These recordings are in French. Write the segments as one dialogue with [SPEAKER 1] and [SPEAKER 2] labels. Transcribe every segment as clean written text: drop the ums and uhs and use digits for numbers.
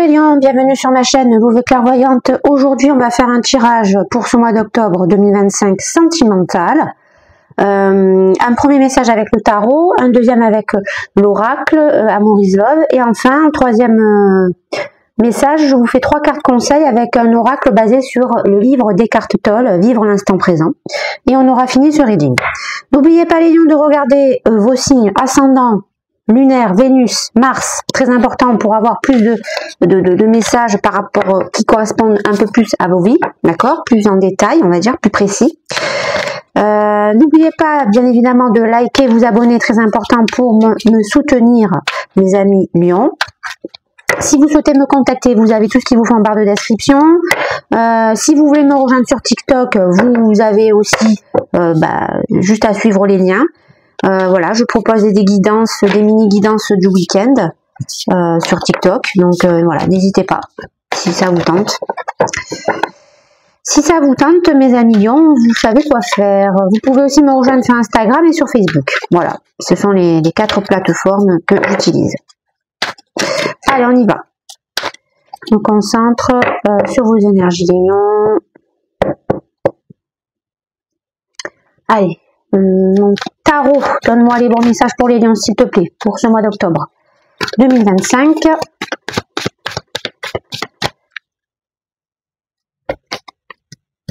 [SPEAKER 1] les lions, bienvenue sur ma chaîne Louve Clairvoyante. Aujourd'hui, on va faire un tirage pour ce mois d'octobre 2025 sentimental. Un premier message avec le tarot, un deuxième avec l'oracle, Amour is Love, et enfin un troisième message. Je vous fais 3 cartes conseils avec un oracle basé sur le livre d'Eckhart Tolle, Vivre l'instant présent. Et on aura fini ce reading. N'oubliez pas les lions de regarder vos signes ascendants, lunaire, Vénus, Mars, très important pour avoir plus de messages par rapport qui correspondent un peu plus à vos vies, d'accord, plus en détail, on va dire, plus précis. N'oubliez pas, bien évidemment, de liker, vous abonner, très important pour me soutenir, mes amis lions. Si vous souhaitez me contacter, vous avez tout ce qu'il vous faut en barre de description. Si vous voulez me rejoindre sur TikTok, vous avez aussi juste à suivre les liens. Voilà, je propose des guidances, des mini-guidances du week-end sur TikTok. Donc voilà, n'hésitez pas si ça vous tente. Si ça vous tente, mes amis lions, vous savez quoi faire. Vous pouvez aussi me rejoindre sur Instagram et sur Facebook. Voilà, ce sont les 4 plateformes que j'utilise. Allez, on y va. Je me concentre sur vos énergies les lions. Allez. Mon tarot, donne-moi les bons messages pour les lions, s'il te plaît, pour ce mois d'octobre 2025.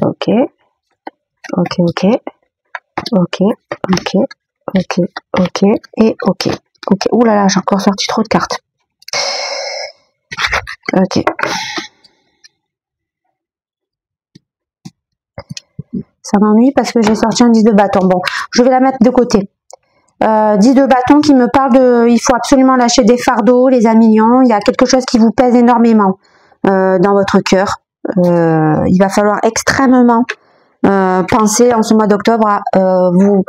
[SPEAKER 1] Ok, ok, ok, ok, ok, ok, ok, et ok, ok. Ouh là là, j'ai encore sorti trop de cartes. Ok. Ça m'ennuie parce que j'ai sorti un 10 de bâton. Bon, je vais la mettre de côté. 10 de bâton qui me parle de... Il faut absolument lâcher des fardeaux, les amis lions. Il y a quelque chose qui vous pèse énormément dans votre cœur. Il va falloir extrêmement penser en ce mois d'octobre à vous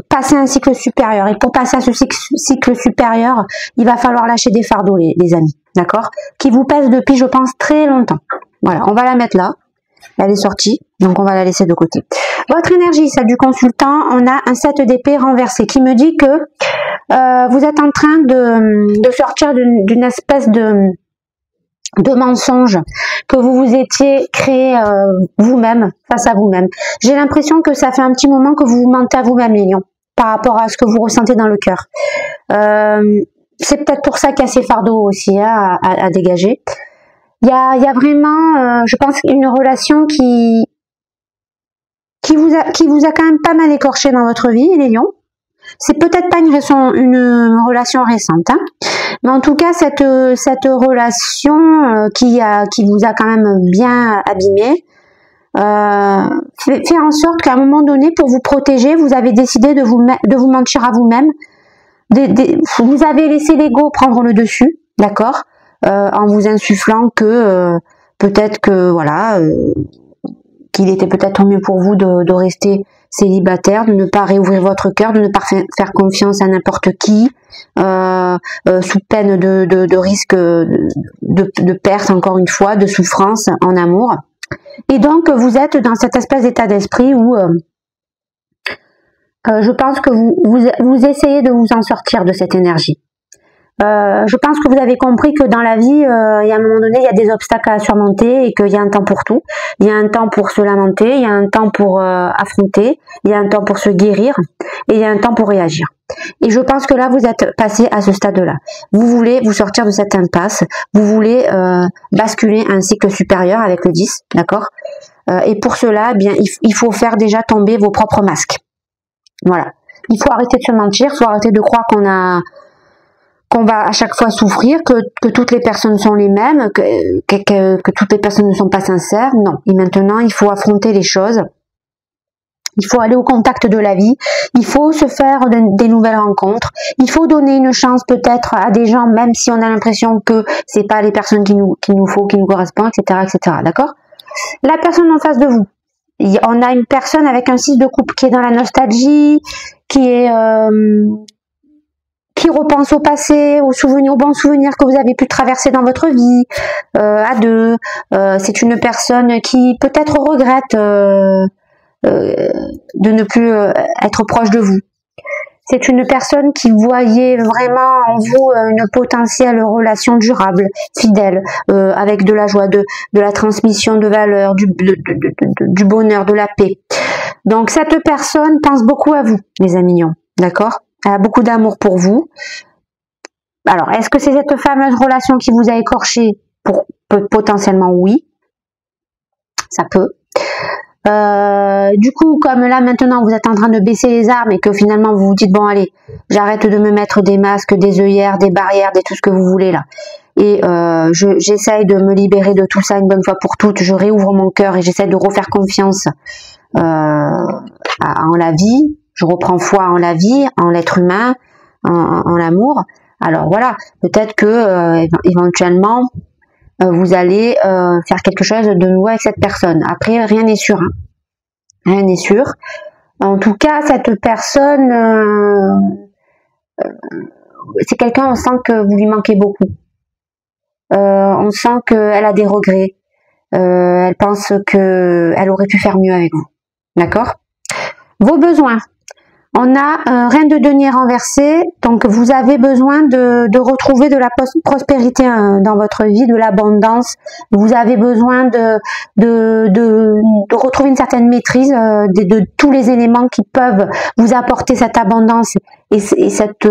[SPEAKER 1] passer un cycle supérieur. Et pour passer à ce cycle supérieur, il va falloir lâcher des fardeaux, les amis. D'accord? Qui vous pèsent depuis, je pense, très longtemps. Voilà, on va la mettre là. Elle est sortie, donc on va la laisser de côté. Votre énergie, celle du consultant, on a un 7 d'épée renversé qui me dit que vous êtes en train de sortir d'une espèce de mensonge que vous vous étiez créé vous-même, face à vous-même. J'ai l'impression que ça fait un petit moment que vous vous mentez à vous-même, les lions, par rapport à ce que vous ressentez dans le cœur. C'est peut-être pour ça qu'il y a ces fardeaux aussi hein, à dégager. Il y a vraiment, je pense, une relation qui vous a quand même pas mal écorché dans votre vie, les lions. C'est peut-être pas une relation récente, hein. Mais en tout cas, cette relation qui vous a quand même bien abîmé, fait en sorte qu'à un moment donné, pour vous protéger, vous avez décidé de vous mentir à vous-même. Vous avez laissé l'ego prendre le dessus, d'accord? En vous insufflant que peut-être que voilà qu'il était peut-être mieux pour vous de rester célibataire, de ne pas réouvrir votre cœur, de ne pas faire confiance à n'importe qui, sous peine de risque de perte, encore une fois, de souffrance en amour. Et donc vous êtes dans cette espèce d'état d'esprit où je pense que vous essayez de vous en sortir de cette énergie. Je pense que vous avez compris que dans la vie, il y a un moment donné, il y a des obstacles à surmonter et qu'il y a un temps pour tout. Il y a un temps pour se lamenter, il y a un temps pour affronter, il y a un temps pour se guérir et il y a un temps pour réagir. Et je pense que là, vous êtes passé à ce stade-là. Vous voulez vous sortir de cette impasse, vous voulez basculer un cycle supérieur avec le 10, d'accord? Et pour cela, eh bien, il faut faire déjà tomber vos propres masques. Voilà. Il faut arrêter de se mentir, il faut arrêter de croire qu'on va à chaque fois souffrir, que toutes les personnes sont les mêmes, que toutes les personnes ne sont pas sincères. Non. Et maintenant, il faut affronter les choses. Il faut aller au contact de la vie. Il faut se faire des nouvelles rencontres. Il faut donner une chance peut-être à des gens, même si on a l'impression que c'est pas les personnes qu'il nous faut, qui nous correspondent, etc., etc. D'accord? La personne en face de vous. On a une personne avec un 6 de coupe qui est dans la nostalgie, qui repense au passé, aux bons souvenirs que vous avez pu traverser dans votre vie, à deux. C'est une personne qui peut-être regrette de ne plus être proche de vous. c'est une personne qui voyait vraiment en vous une potentielle relation durable, fidèle, avec de la joie, de la transmission de valeurs, du bonheur, de la paix. Donc cette personne pense beaucoup à vous, les amis mignons, d'accord? Elle a beaucoup d'amour pour vous. Alors, est-ce que c'est cette fameuse relation qui vous a écorché? Potentiellement oui, ça peut. Du coup, comme là maintenant vous êtes en train de baisser les armes et que finalement vous vous dites bon allez, j'arrête de me mettre des masques, des œillères, des barrières, tout ce que vous voulez là. Et j'essaye de me libérer de tout ça une bonne fois pour toutes. Je réouvre mon cœur et j'essaie de refaire confiance en la vie. Je reprends foi en la vie, en l'être humain, en l'amour. Alors voilà, peut-être que éventuellement vous allez faire quelque chose de nouveau avec cette personne. Après, rien n'est sûr. Hein. Rien n'est sûr. En tout cas, cette personne, c'est quelqu'un, on sent que vous lui manquez beaucoup. On sent qu'elle a des regrets. Elle pense qu'elle aurait pu faire mieux avec vous. D'accord? Vos besoins. On a reine de denier renversé, donc vous avez besoin de retrouver de la prospérité dans votre vie, de l'abondance. Vous avez besoin de retrouver une certaine maîtrise de tous les éléments qui peuvent vous apporter cette abondance et cette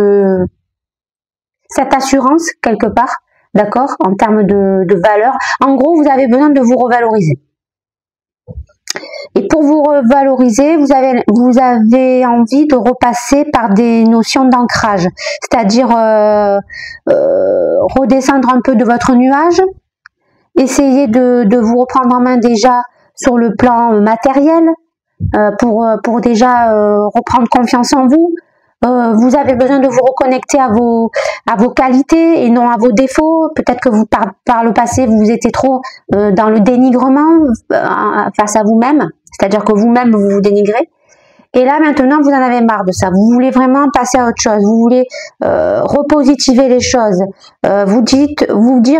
[SPEAKER 1] assurance quelque part, d'accord, en termes de valeur. En gros, vous avez besoin de vous revaloriser. Et pour vous revaloriser, vous avez envie de repasser par des notions d'ancrage, c'est-à-dire redescendre un peu de votre nuage, essayer de vous reprendre en main déjà sur le plan matériel, pour déjà reprendre confiance en vous. Vous avez besoin de vous reconnecter à vos qualités et non à vos défauts. Peut-être que vous par le passé vous étiez trop dans le dénigrement face à vous-même, c'est-à-dire que vous-même vous vous dénigrez. Et là maintenant vous en avez marre de ça. Vous voulez vraiment passer à autre chose. Vous voulez repositiver les choses. Vous dire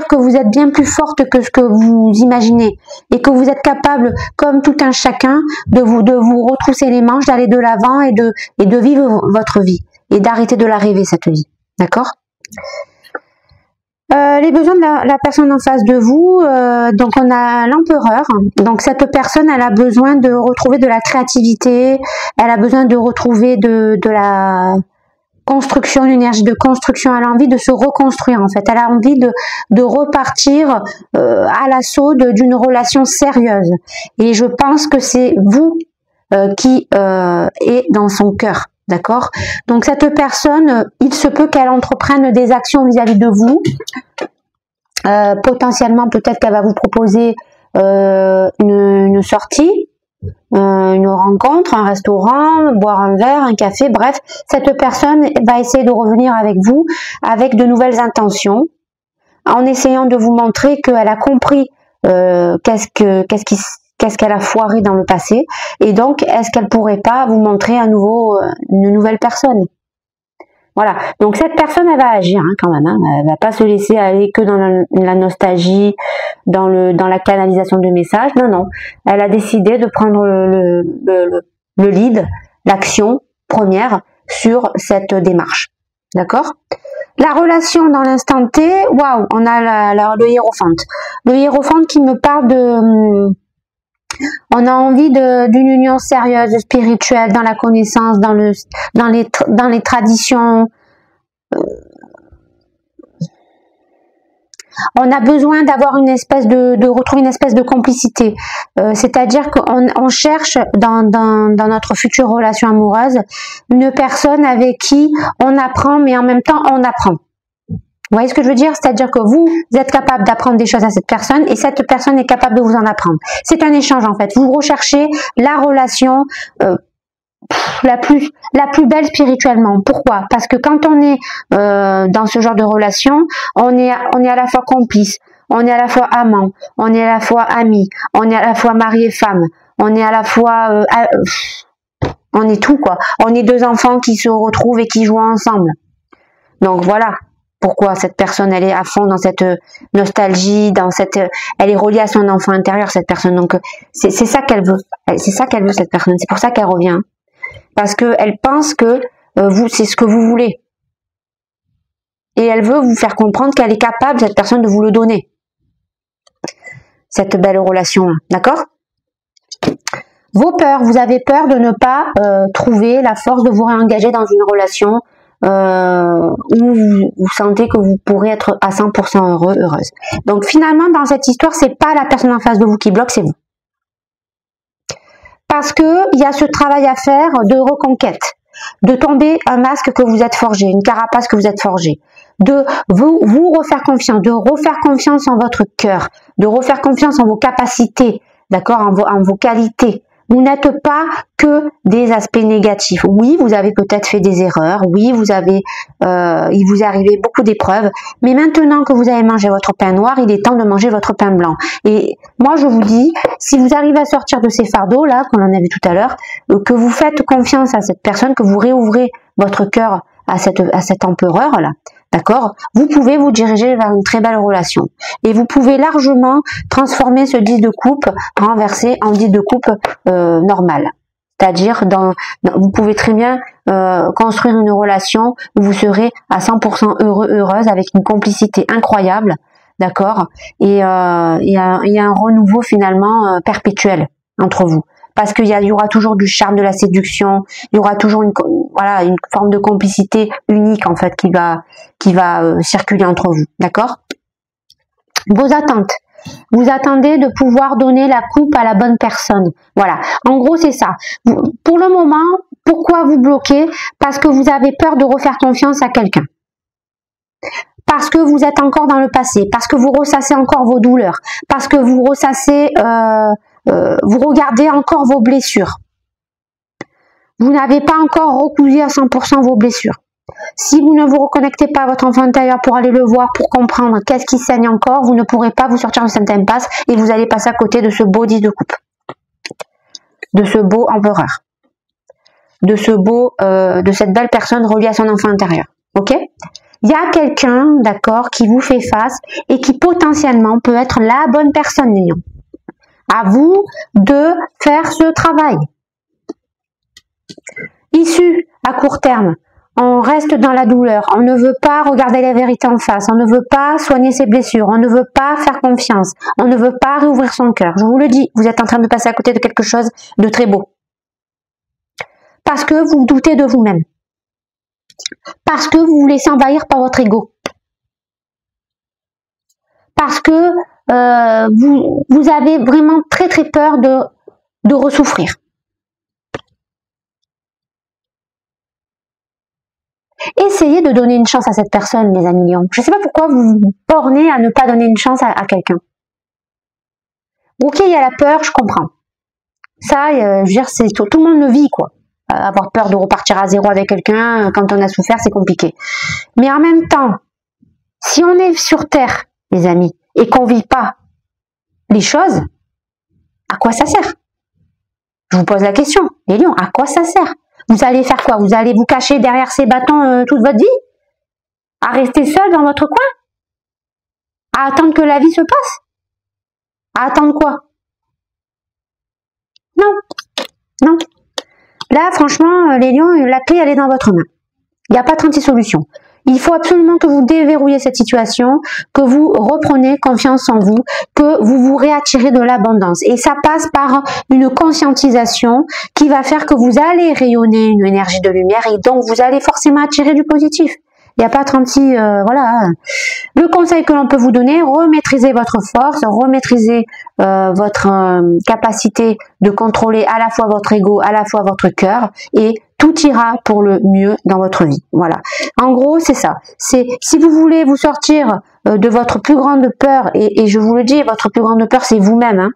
[SPEAKER 1] que vous êtes bien plus forte que ce que vous imaginez et que vous êtes capable, comme tout un chacun, de vous retrousser les manches, d'aller de l'avant et de vivre votre vie et d'arrêter de la rêver cette vie. D'accord? Les besoins de la personne en face de vous, donc on a l'empereur. Donc cette personne, elle a besoin de retrouver de la créativité, elle a besoin de retrouver de la construction, l'énergie de construction, elle a envie de se reconstruire en fait, elle a envie de repartir à l'assaut d'une relation sérieuse. Et je pense que c'est vous qui est dans son cœur. D'accord? Donc cette personne, il se peut qu'elle entreprenne des actions vis-à-vis de vous. Potentiellement, peut-être qu'elle va vous proposer une sortie, une rencontre, un restaurant, boire un verre, un café, bref. Cette personne va essayer de revenir avec vous avec de nouvelles intentions, en essayant de vous montrer qu'elle a compris qu'est-ce qu'elle a foiré dans le passé, et donc est-ce qu'elle pourrait pas vous montrer à nouveau une nouvelle personne. Voilà, donc cette personne elle va agir quand même, elle va pas se laisser aller que dans la nostalgie, dans la canalisation de messages, non, elle a décidé de prendre le lead, l'action première sur cette démarche, d'accord? La relation dans l'instant T, waouh, on a le hiérophante. Le hiérophante qui me parle on a envie d'une union sérieuse, spirituelle, dans la connaissance, dans les traditions. On a besoin d'avoir de retrouver une espèce de complicité. C'est-à-dire qu'on cherche dans notre future relation amoureuse une personne avec qui on apprend, mais en même temps on apprend. Vous voyez ce que je veux dire? C'est-à-dire que vous êtes capable d'apprendre des choses à cette personne et cette personne est capable de vous en apprendre. C'est un échange en fait. Vous recherchez la relation la plus belle spirituellement. Pourquoi? Parce que quand on est dans ce genre de relation, on est à la fois complice, on est à la fois amant, on est à la fois ami, on est à la fois mari et femme, on est à la fois on est tout quoi. On est deux enfants qui se retrouvent et qui jouent ensemble. Donc voilà. Pourquoi cette personne, elle est à fond dans cette nostalgie, elle est reliée à son enfant intérieur, cette personne. Donc, c'est ça qu'elle veut. C'est ça qu'elle veut, cette personne. C'est pour ça qu'elle revient. Parce qu'elle pense que vous, c'est ce que vous voulez. Et elle veut vous faire comprendre qu'elle est capable, cette personne, de vous le donner. Cette belle relation, d'accord? Vos peurs, vous avez peur de ne pas trouver la force de vous réengager dans une relation où vous sentez que vous pourrez être à 100% heureux, heureuse. Donc finalement, dans cette histoire, c'est pas la personne en face de vous qui bloque, c'est vous. Parce que il y a ce travail à faire de reconquête, de tomber un masque que vous êtes forgé, une carapace que vous êtes forgé, de vous refaire confiance, de refaire confiance en votre cœur, de refaire confiance en vos capacités, d'accord, en vos qualités. Vous n'êtes pas que des aspects négatifs. Oui, vous avez peut-être fait des erreurs. Oui, vous avez, il vous est arrivé beaucoup d'épreuves. Mais maintenant que vous avez mangé votre pain noir, il est temps de manger votre pain blanc. Et moi, je vous dis, si vous arrivez à sortir de ces fardeaux là, qu'on en a vu tout à l'heure, que vous faites confiance à cette personne, que vous réouvrez votre cœur à cet empereur là, d'accord, vous pouvez vous diriger vers une très belle relation. Et vous pouvez largement transformer ce 10 de coupe, renverser en 10 de coupe normal. C'est-à-dire, vous pouvez très bien construire une relation où vous serez à 100% heureux, heureuse, avec une complicité incroyable, d'accord, et il y a un renouveau finalement perpétuel entre vous. Parce qu'il y aura toujours du charme, de la séduction, il y aura toujours une forme de complicité unique en fait qui va circuler entre vous, d'accord? Vos attentes. Vous attendez de pouvoir donner la coupe à la bonne personne. Voilà. En gros, c'est ça. Pour le moment, pourquoi vous bloquez? Parce que vous avez peur de refaire confiance à quelqu'un. Parce que vous êtes encore dans le passé. Parce que vous ressassez encore vos douleurs. Parce que vous ressassez, vous regardez encore vos blessures. Vous n'avez pas encore recousu à 100% vos blessures. Si vous ne vous reconnectez pas à votre enfant intérieur pour aller le voir, pour comprendre qu'est-ce qui saigne encore, vous ne pourrez pas vous sortir de cette impasse et vous allez passer à côté de ce beau 10 de coupe, de ce beau empereur, de cette belle personne reliée à son enfant intérieur. Ok? Il y a quelqu'un, d'accord, qui vous fait face et qui potentiellement peut être la bonne personne, Léon. À vous de faire ce travail. Issu à court terme. On reste dans la douleur, on ne veut pas regarder la vérité en face, on ne veut pas soigner ses blessures, on ne veut pas faire confiance, on ne veut pas réouvrir son cœur. Je vous le dis, vous êtes en train de passer à côté de quelque chose de très beau. Parce que vous doutez de vous-même. Parce que vous vous laissez envahir par votre ego. Parce que vous avez vraiment très très peur de ressouffrir. Essayez de donner une chance à cette personne, les amis lions. Je ne sais pas pourquoi vous vous bornez à ne pas donner une chance à quelqu'un. Ok, il y a la peur, je comprends. Ça, je veux dire, tout le monde le vit, quoi. Avoir peur de repartir à zéro avec quelqu'un, quand on a souffert, c'est compliqué. Mais en même temps, si on est sur Terre, les amis, et qu'on ne vit pas les choses, à quoi ça sert? Je vous pose la question, les lions, à quoi ça sert? Vous allez faire quoi? Vous allez vous cacher derrière ces bâtons toute votre vie? À rester seul dans votre coin? À attendre que la vie se passe? À attendre quoi? Non, non. Là, franchement, les lions, la clé, elle est dans votre main. Il n'y a pas 36 solutions. Il faut absolument que vous déverrouillez cette situation, que vous reprenez confiance en vous, que vous vous réattirez de l'abondance. Et ça passe par une conscientisation qui va faire que vous allez rayonner une énergie de lumière et donc vous allez forcément attirer du positif. Il n'y a pas 36, voilà. Le conseil que l'on peut vous donner, remaîtrisez votre force, remaîtrisez votre capacité de contrôler à la fois votre ego, à la fois votre cœur, et tout ira pour le mieux dans votre vie. Voilà. En gros, c'est ça. C'est si vous voulez vous sortir de votre plus grande peur, et je vous le dis, votre plus grande peur, c'est vous-même, hein.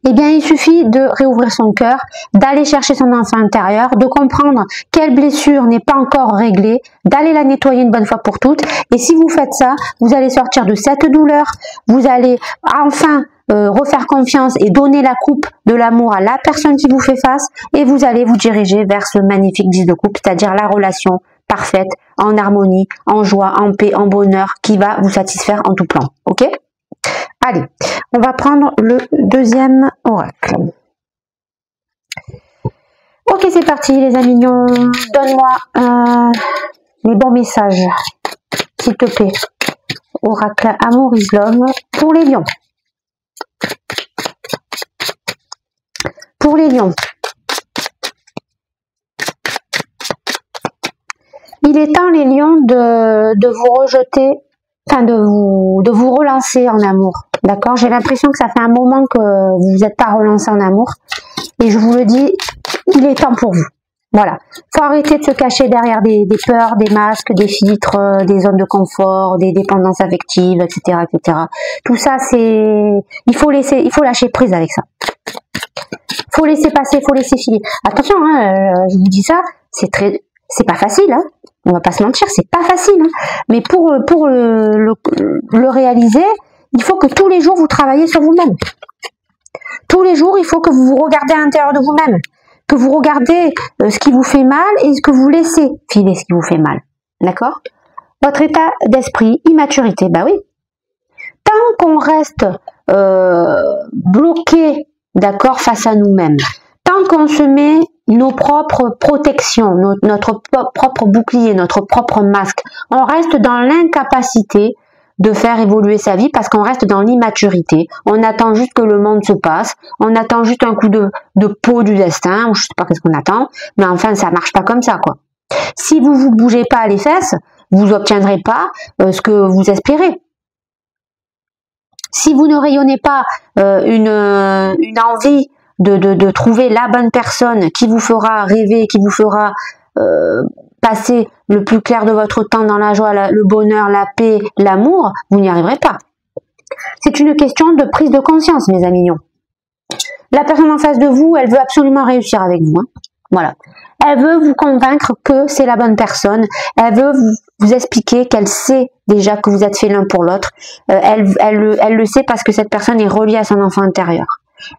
[SPEAKER 1] Eh bien, il suffit de réouvrir son cœur, d'aller chercher son enfant intérieur, de comprendre quelle blessure n'est pas encore réglée, d'aller la nettoyer une bonne fois pour toutes. Et si vous faites ça, vous allez sortir de cette douleur, vous allez enfin refaire confiance et donner la coupe de l'amour à la personne qui vous fait face, et vous allez vous diriger vers ce magnifique 10 de coupe, c'est-à-dire la relation parfaite, en harmonie, en joie, en paix, en bonheur, qui va vous satisfaire en tout plan. Ok ? Allez, on va prendre le deuxième oracle. Ok, Ok, c'est parti les amis mignons. Donne-moi les bons messages, s'il te plaît. Oracle Amour is Love pour les lions. Pour les lions. Il est temps les lions de vous rejeter, enfin de vous relancer en amour. D'accord? J'ai l'impression que ça fait un moment que vous vous êtes pas relancé en amour. Et je vous le dis, il est temps pour vous. Voilà. Faut arrêter de se cacher derrière des peurs, des masques, des filtres, des zones de confort, des dépendances affectives, etc., etc. Tout ça, il faut lâcher prise avec ça. Faut laisser passer, faut laisser filer. Attention, hein, je vous dis ça, c'est pas facile, hein. On va pas se mentir, c'est pas facile, hein. Mais pour le réaliser, il faut que tous les jours vous travaillez sur vous-même. Tous les jours, il faut que vous vous regardez à l'intérieur de vous-même, que vous regardez ce qui vous fait mal et ce que vous laissez filer ce qui vous fait mal. D'accord? Votre état d'esprit, immaturité, bah oui. Tant qu'on reste bloqué, d'accord, face à nous-mêmes, tant qu'on se met nos propres protections, notre propre bouclier, notre propre masque, on reste dans l'incapacité de faire évoluer sa vie parce qu'on reste dans l'immaturité. On attend juste que le monde se passe, on attend juste un coup de peau du destin, ou je sais pas qu'est-ce qu'on attend, mais enfin ça marche pas comme ça quoi. Si vous bougez pas les fesses, vous obtiendrez pas ce que vous espérez. Si vous ne rayonnez pas une envie de trouver la bonne personne qui vous fera rêver, qui vous fera passer le plus clair de votre temps dans la joie, le bonheur, la paix, l'amour, vous n'y arriverez pas. C'est une question de prise de conscience, mes amis mignons. La personne en face de vous, elle veut absolument réussir avec vous. Hein. Voilà. Elle veut vous convaincre que c'est la bonne personne. Elle veut vous expliquer qu'elle sait déjà que vous êtes fait l'un pour l'autre. Elle le sait parce que cette personne est reliée à son enfant intérieur.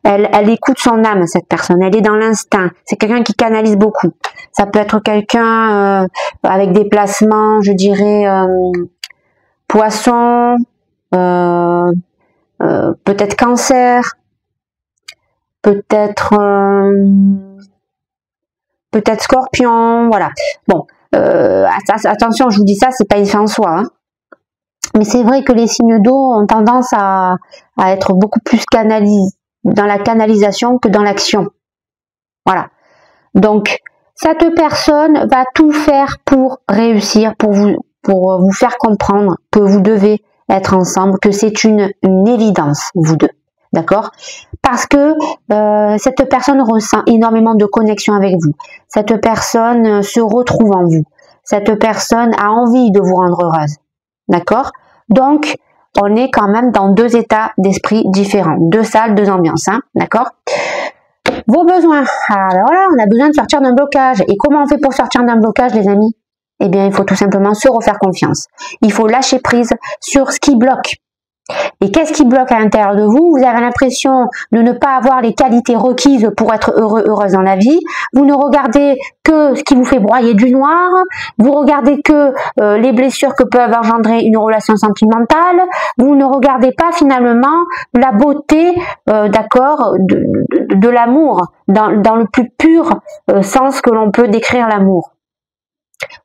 [SPEAKER 1] Elle écoute son âme, cette personne. Elle est dans l'instinct. C'est quelqu'un qui canalise beaucoup. Ça peut être quelqu'un avec des placements, je dirais, poisson, peut-être cancer, peut-être scorpion, voilà. Bon, attention, je vous dis ça, c'est pas une fin en soi. Hein. Mais c'est vrai que les signes d'eau ont tendance à être beaucoup plus canalisés dans la canalisation que dans l'action. Voilà. Donc, cette personne va tout faire pour réussir, pour vous faire comprendre que vous devez être ensemble, que c'est une évidence, vous deux. D'accord? Parce que cette personne ressent énormément de connexion avec vous. Cette personne se retrouve en vous. Cette personne a envie de vous rendre heureuse. D'accord? Donc, on est quand même dans deux états d'esprit différents. Deux salles, deux ambiances. Hein, d'accord? Vos besoins. Alors voilà, on a besoin de sortir d'un blocage. Et comment on fait pour sortir d'un blocage, les amis? Eh bien, il faut tout simplement se refaire confiance. Il faut lâcher prise sur ce qui bloque. Et qu'est-ce qui bloque à l'intérieur de vous? Vous avez l'impression de ne pas avoir les qualités requises pour être heureux, heureuse dans la vie. Vous ne regardez que ce qui vous fait broyer du noir. Vous regardez que les blessures que peuvent engendrer une relation sentimentale. Vous ne regardez pas finalement la beauté, d'accord, de l'amour, dans le plus pur sens que l'on peut décrire l'amour.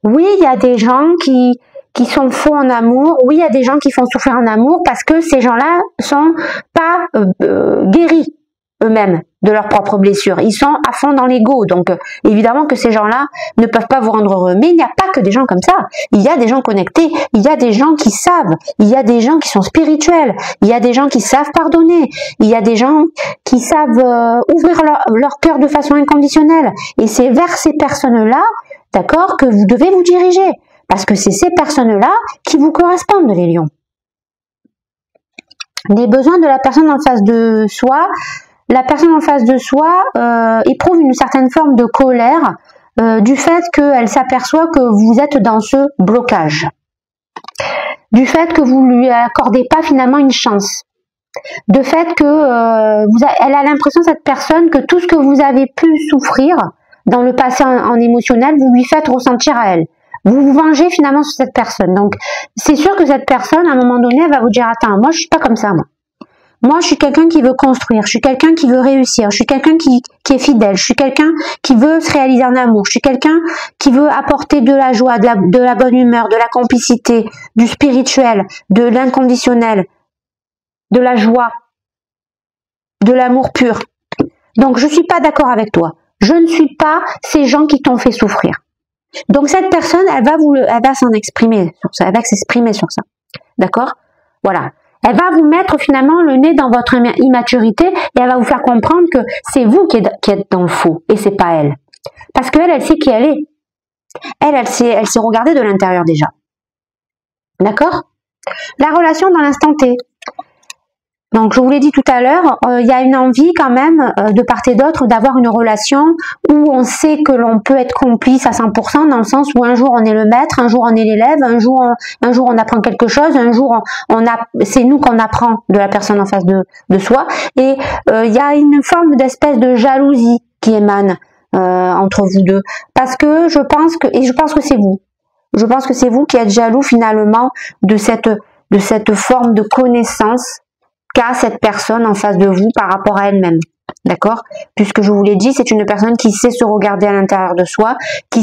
[SPEAKER 1] Oui, il y a des gens qui sont faux en amour. Oui, il y a des gens qui font souffrir en amour parce que ces gens-là sont pas guéris eux-mêmes de leurs propres blessures. Ils sont à fond dans l'ego. Donc, évidemment que ces gens-là ne peuvent pas vous rendre heureux. Mais il n'y a pas que des gens comme ça. Il y a des gens connectés. Il y a des gens qui savent. Il y a des gens qui sont spirituels. Il y a des gens qui savent pardonner. Il y a des gens qui savent ouvrir leur cœur de façon inconditionnelle. Et c'est vers ces personnes-là, d'accord, que vous devez vous diriger. Parce que c'est ces personnes-là qui vous correspondent, les lions. Les besoins de la personne en face de soi. La personne en face de soi éprouve une certaine forme de colère du fait qu'elle s'aperçoit que vous êtes dans ce blocage. Du fait que vous lui accordez pas finalement une chance. De fait que elle a l'impression, cette personne, que tout ce que vous avez pu souffrir dans le passé en émotionnel, vous lui faites ressentir à elle. Vous vous vengez finalement sur cette personne. Donc, c'est sûr que cette personne, à un moment donné, elle va vous dire « Attends, moi, je suis pas comme ça, moi. Moi, je suis quelqu'un qui veut construire, je suis quelqu'un qui veut réussir, je suis quelqu'un qui est fidèle, je suis quelqu'un qui veut se réaliser en amour, je suis quelqu'un qui veut apporter de la joie, de la bonne humeur, de la complicité, du spirituel, de l'inconditionnel, de la joie, de l'amour pur. Donc, je suis pas d'accord avec toi. Je ne suis pas ces gens qui t'ont fait souffrir. Donc, cette personne, elle va s'en exprimer sur ça, elle va s'exprimer sur ça. D'accord? Voilà. Elle va vous mettre finalement le nez dans votre immaturité et elle va vous faire comprendre que c'est vous qui êtes dans le faux et c'est pas elle. Parce qu'elle, elle sait qui elle est. Elle s'est regardée de l'intérieur déjà. D'accord? La relation dans l'instant T. Donc, je vous l'ai dit tout à l'heure, il y a une envie quand même de part et d'autre d'avoir une relation où on sait que l'on peut être complice à 100% dans le sens où un jour on est le maître, un jour on est l'élève, un jour on apprend quelque chose, un jour c'est nous qu'on apprend de la personne en face de soi. Et il y a une forme d'espèce de jalousie qui émane entre vous deux. Parce que je pense que c'est vous. Je pense que c'est vous qui êtes jaloux finalement de cette forme de connaissance qu'a cette personne en face de vous par rapport à elle-même. D'accord? Puisque je vous l'ai dit, c'est une personne qui sait se regarder à l'intérieur de soi, qui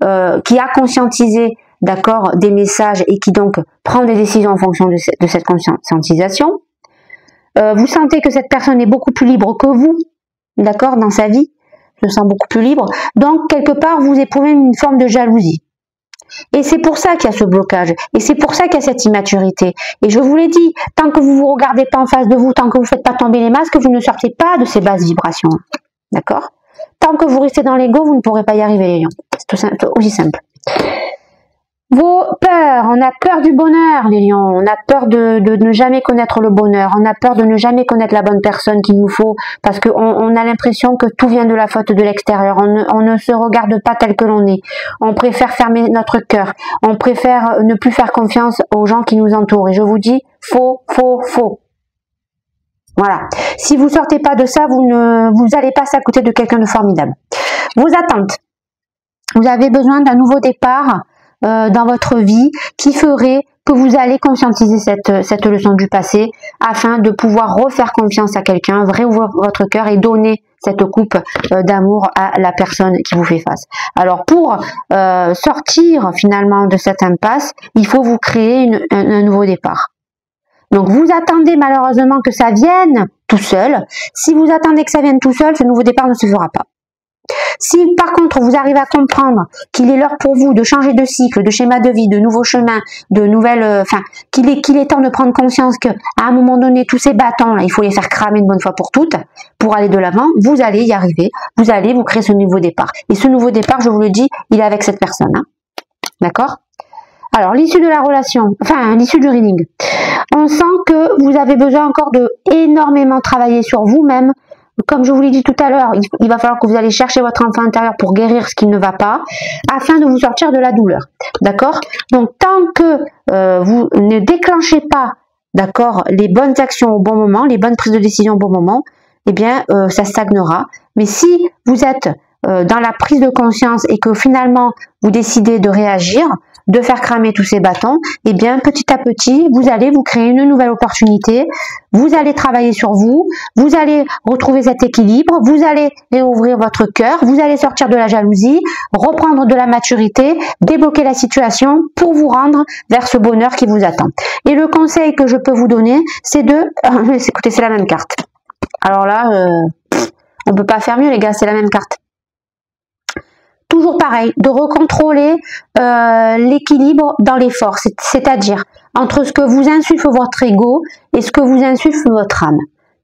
[SPEAKER 1] a conscientisé, d'accord, des messages et qui donc prend des décisions en fonction de cette conscientisation. Vous sentez que cette personne est beaucoup plus libre que vous, d'accord, dans sa vie. Je me sens beaucoup plus libre. Donc, quelque part, vous éprouvez une forme de jalousie. Et c'est pour ça qu'il y a ce blocage. Et c'est pour ça qu'il y a cette immaturité. Et je vous l'ai dit, tant que vous ne vous regardez pas en face de vous, tant que vous ne faites pas tomber les masques, vous ne sortez pas de ces basses vibrations. D'accord? Tant que vous restez dans l'ego, vous ne pourrez pas y arriver, les lions. C'est aussi simple. Vos peurs, on a peur du bonheur, les lions, on a peur de ne jamais connaître le bonheur, on a peur de ne jamais connaître la bonne personne qu'il nous faut, parce qu'on a l'impression que tout vient de la faute de l'extérieur, on ne se regarde pas tel que l'on est, on préfère fermer notre cœur, on préfère ne plus faire confiance aux gens qui nous entourent, et je vous dis, faux, faux, faux. Voilà. Si vous sortez pas de ça, vous allez passer à côté de quelqu'un de formidable. Vos attentes. Vous avez besoin d'un nouveau départ dans votre vie qui ferait que vous allez conscientiser cette leçon du passé afin de pouvoir refaire confiance à quelqu'un, réouvrir votre cœur et donner cette coupe d'amour à la personne qui vous fait face. Alors pour sortir finalement de cette impasse, il faut vous créer un nouveau départ. Donc vous attendez malheureusement que ça vienne tout seul. Si vous attendez que ça vienne tout seul, ce nouveau départ ne se fera pas. Si par contre vous arrivez à comprendre qu'il est l'heure pour vous de changer de cycle, de schéma de vie, de nouveaux chemins, de nouvelles, qu'il est temps de prendre conscience que à un moment donné tous ces bâtons là, il faut les faire cramer une bonne fois pour toutes pour aller de l'avant, vous allez y arriver, vous allez vous créer ce nouveau départ. Et ce nouveau départ, je vous le dis, il est avec cette personne, hein. D'accord? Alors l'issue de la relation, enfin l'issue du reading, on sent que vous avez besoin encore de énormément travailler sur vous-même. Comme je vous l'ai dit tout à l'heure, il va falloir que vous allez chercher votre enfant intérieur pour guérir ce qui ne va pas, afin de vous sortir de la douleur. D'accord? Donc, tant que vous ne déclenchez pas, d'accord, les bonnes actions au bon moment, les bonnes prises de décision au bon moment, eh bien, ça stagnera. Mais si vous êtes dans la prise de conscience et que finalement, vous décidez de réagir, de faire cramer tous ces bâtons, eh bien, petit à petit, vous allez vous créer une nouvelle opportunité, vous allez travailler sur vous, vous allez retrouver cet équilibre, vous allez réouvrir votre cœur, vous allez sortir de la jalousie, reprendre de la maturité, débloquer la situation pour vous rendre vers ce bonheur qui vous attend. Et le conseil que je peux vous donner, c'est écoutez, c'est la même carte. Alors là, on peut pas faire mieux, les gars, c'est la même carte. Toujours pareil, de recontrôler l'équilibre dans les forces, c'est-à-dire entre ce que vous insuffle votre ego et ce que vous insuffle votre âme.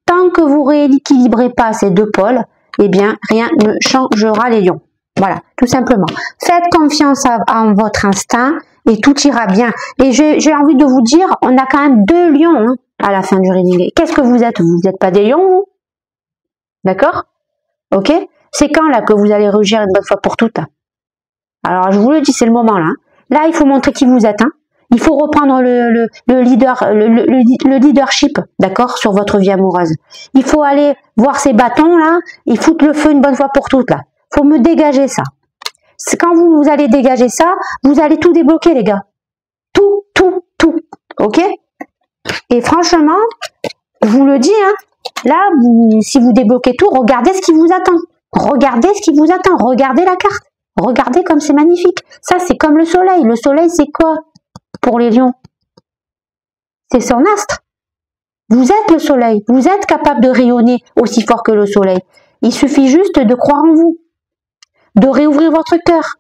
[SPEAKER 1] Tant que vous rééquilibrez pas ces deux pôles, eh bien, rien ne changera, les lions. Voilà, tout simplement. Faites confiance en votre instinct et tout ira bien. Et j'ai envie de vous dire, on a quand même 2 lions hein, à la fin du reading. Qu'est-ce que vous êtes? Vous n'êtes pas des lions, vous? D'accord? Ok? C'est quand là que vous allez rugir une bonne fois pour toutes? Alors je vous le dis, c'est le moment là. Là, il faut montrer qui vous êtes. Hein. Il faut reprendre le leadership, d'accord, sur votre vie amoureuse. Il faut aller voir ces bâtons là, et foutre le feu une bonne fois pour toutes là. Faut me dégager ça. Quand vous allez dégager ça, vous allez tout débloquer, les gars. Tout. Ok? Et franchement, Je vous le dis, hein, là, si vous débloquez tout, regardez ce qui vous attend. Regardez ce qui vous attend. Regardez la carte. Regardez comme c'est magnifique. Ça, c'est comme le soleil. Le soleil, c'est quoi pour les lions? C'est son astre. Vous êtes le soleil. Vous êtes capable de rayonner aussi fort que le soleil. Il suffit juste de croire en vous. De réouvrir votre cœur.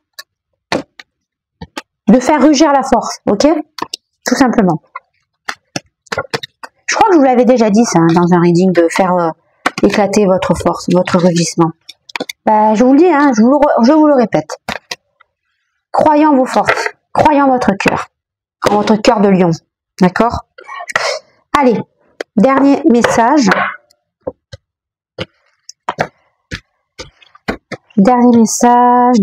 [SPEAKER 1] De faire rugir la force. Ok? Tout simplement. Je crois que je vous l'avais déjà dit ça, hein, dans un reading, de faire éclater votre force, votre rugissement. Bah, je vous le dis, hein, je vous le répète. Croyez en vos forces. Croyez en votre cœur de lion. D'accord? Allez, dernier message. Dernier message.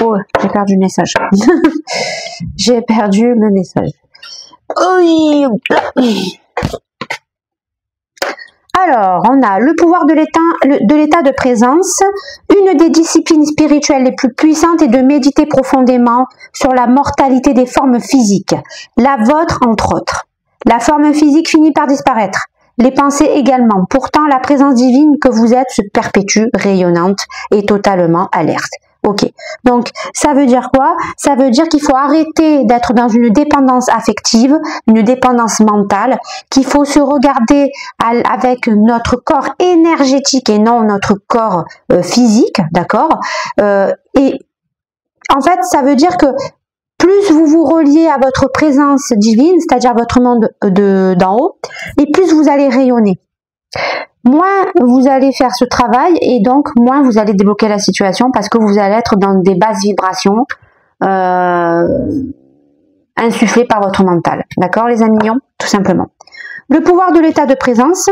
[SPEAKER 1] Oh, j'ai perdu le message. J'ai perdu le message. Alors, on a le pouvoir de l'état de présence. Une des disciplines spirituelles les plus puissantes est de méditer profondément sur la mortalité des formes physiques. La vôtre, entre autres. La forme physique finit par disparaître. Les pensées également. Pourtant, la présence divine que vous êtes se perpétue, rayonnante et totalement alerte. Ok, donc ça veut dire quoi? Ça veut dire qu'il faut arrêter d'être dans une dépendance affective, une dépendance mentale, qu'il faut se regarder avec notre corps énergétique et non notre corps physique, d'accord? Et en fait, ça veut dire que plus vous vous reliez à votre présence divine, c'est-à-dire votre monde d'en haut, et plus vous allez rayonner. Moins vous allez faire ce travail et donc moins vous allez débloquer la situation parce que vous allez être dans des basses vibrations insufflées par votre mental. D'accord les amis mignons? Tout simplement. Le pouvoir de l'état de présence.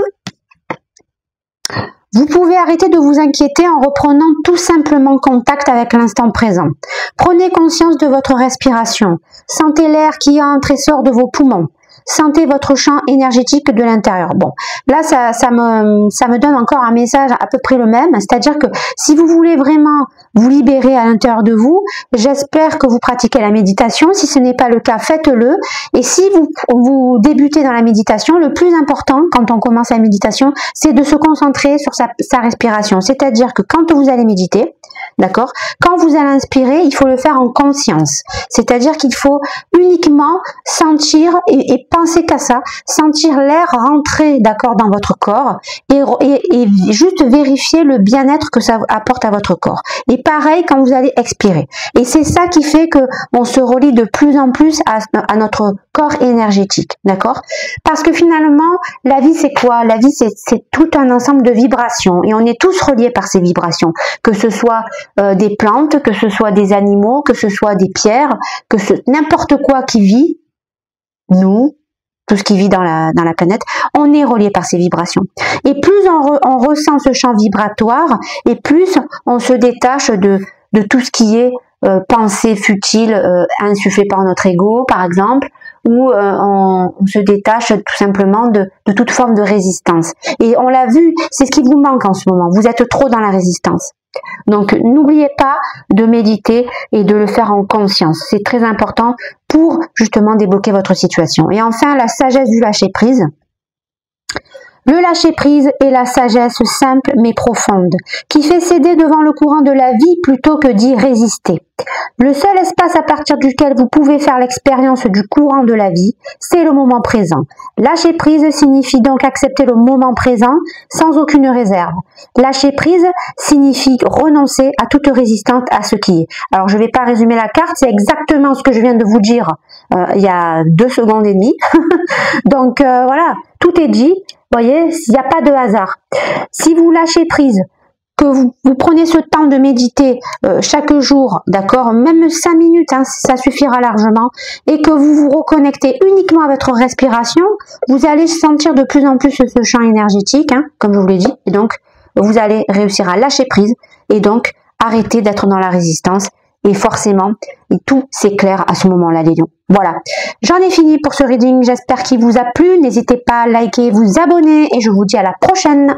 [SPEAKER 1] Vous pouvez arrêter de vous inquiéter en reprenant tout simplement contact avec l'instant présent. Prenez conscience de votre respiration. Sentez l'air qui entre et sort de vos poumons. Sentez votre champ énergétique de l'intérieur. Bon, là, ça me donne encore un message à peu près le même. C'est-à-dire que si vous voulez vraiment vous libérer à l'intérieur de vous, j'espère que vous pratiquez la méditation. Si ce n'est pas le cas, faites-le. Et si vous débutez dans la méditation, le plus important quand on commence la méditation, c'est de se concentrer sur sa respiration. C'est-à-dire que quand vous allez méditer, d'accord, quand vous allez inspirer, il faut le faire en conscience. C'est-à-dire qu'il faut uniquement sentir et penser qu'à ça, sentir l'air rentrer, d'accord, dans votre corps et juste vérifier le bien-être que ça apporte à votre corps. Et pareil quand vous allez expirer. Et c'est ça qui fait que on se relie de plus en plus à notre corps énergétique, d'accord? Parce que finalement, la vie c'est quoi? La vie c'est tout un ensemble de vibrations et on est tous reliés par ces vibrations, que ce soit des plantes, que ce soit des animaux, que ce soit des pierres, n'importe quoi qui vit, nous, tout ce qui vit dans la planète, on est relié par ces vibrations. Et plus on ressent ce champ vibratoire, et plus on se détache de tout ce qui est pensée futile, insufflée par notre ego, par exemple, ou on se détache tout simplement de toute forme de résistance. Et on l'a vu, c'est ce qui vous manque en ce moment. Vous êtes trop dans la résistance. Donc n'oubliez pas de méditer et de le faire en conscience. C'est très important pour justement débloquer votre situation. Et enfin, la sagesse du lâcher-prise. Le lâcher-prise est la sagesse simple mais profonde, qui fait céder devant le courant de la vie plutôt que d'y résister. Le seul espace à partir duquel vous pouvez faire l'expérience du courant de la vie, c'est le moment présent. Lâcher-prise signifie donc accepter le moment présent sans aucune réserve. Lâcher-prise signifie renoncer à toute résistance à ce qui est. Alors je ne vais pas résumer la carte, c'est exactement ce que je viens de vous dire il y a 2 secondes et demie. Donc voilà, tout est dit. Vous voyez, il n'y a pas de hasard. Si vous lâchez prise, que vous prenez ce temps de méditer chaque jour, d'accord, même 5 minutes, hein, ça suffira largement, et que vous vous reconnectez uniquement à votre respiration, vous allez sentir de plus en plus ce champ énergétique, hein, comme je vous l'ai dit, et donc vous allez réussir à lâcher prise, et donc arrêter d'être dans la résistance, et forcément, tout s'éclaire à ce moment-là, les lions. Voilà, j'en ai fini pour ce reading, j'espère qu'il vous a plu, n'hésitez pas à liker, vous abonner, et je vous dis à la prochaine.